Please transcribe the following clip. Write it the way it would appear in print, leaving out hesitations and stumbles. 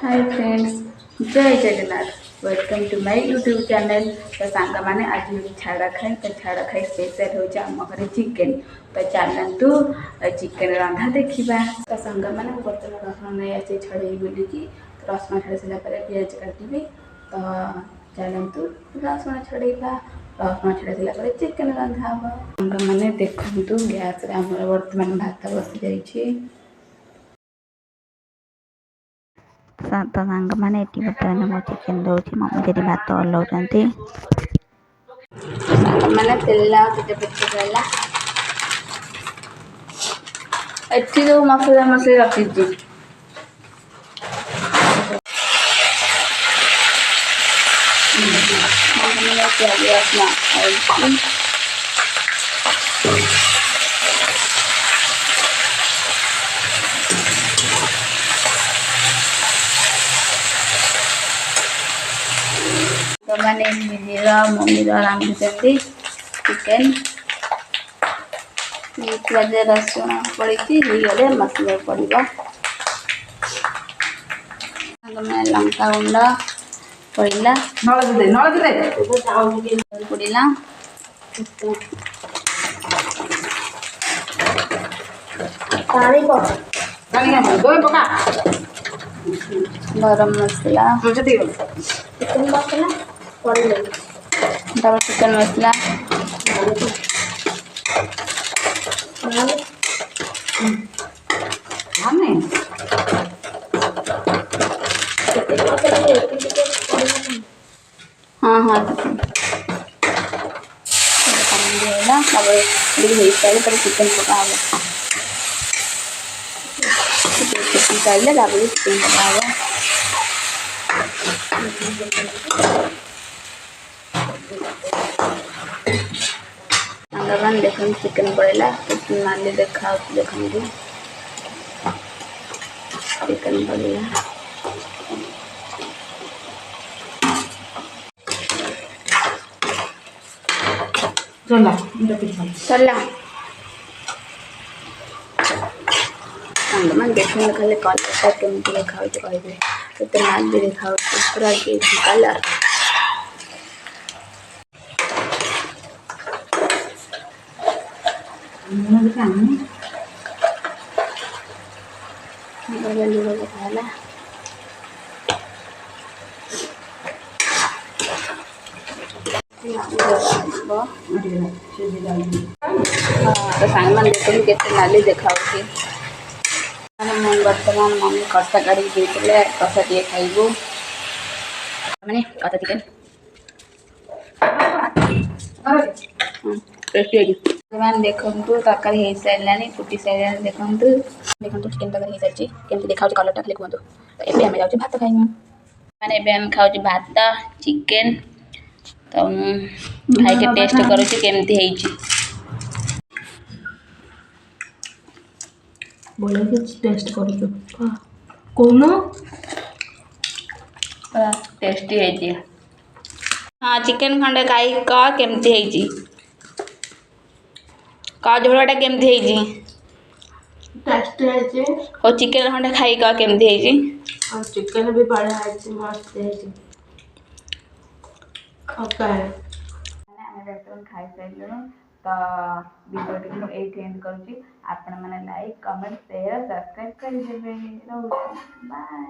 Hi friends, Jai Jagannath. Welcome to my YouTube channel. तो song मैंने आज छाड़ा खाई तो छाड़ा खाई स्पेशल हो आम घर चिकेन। तो चलतु चिकेन रंधा देखा। तो सांग मैंने बर्तमान रसुण नहीं आसी छड़े बोलिकी रसुण छाड़ी सारा पिज काटि। तो चलतु रसुण छड़ेगा। रसुण छाड़ी सारा चिकेन रंधा हम सांग मैंने देखु गैस बर्तमान भात बसी जाइए। तो सांग मैंने बर्तमान मो चिकेन दौर मम्मी दीदी भात हलाऊँच मैंने तेल पचेगा एटी जो मसला मसली रखी प्याज रसुण तो मैंने दीदी मम्मी रांधुंट चिकेन प्याज रसुण पड़ी गले मसला पड़ा लंका गुंड पड़ा पड़ा गरम मसला चिकेन मसला हाँ हाँ सारे चिकेन पका चिकेन पका अंगमान देख चिकेन पड़ेगा नाली देखा देखते चिकेन पड़ेगा चला अंगमान देख खाली कलर केमी देखा कहे नाली देखा पूरा कलर तो सांग मैंने देखते के नाली देखा बर्तमान मम्मी कषा काढ़ी देते कषा टे खाइबू मैंने कषा चिकेन देखु तरकारी हो सारे फुटी सारे देखु देखो चिकेन तरकारी हो सारी केमती देखा कलर टा खाली कहतु। तो ये आम जाऊँ भात खाइबू मैंने आम खाऊ भात चिकेन। तो खाई के टेस्ट करुँच केमती बोले कि टेस्ट कर कौन टेस्टी है। हाँ चिकेन खंडे खाई कह केमती कह झोलटा केमती टेस्ट है हो चिकेन खंडे खाई कह केमती और चिकन भी बड़ा है मस्त है खाई सारे तो वीडियो ये एंड करुँच। आपण मैंने लाइक कमेंट शेयर सब्सक्राइब करदे। बाय।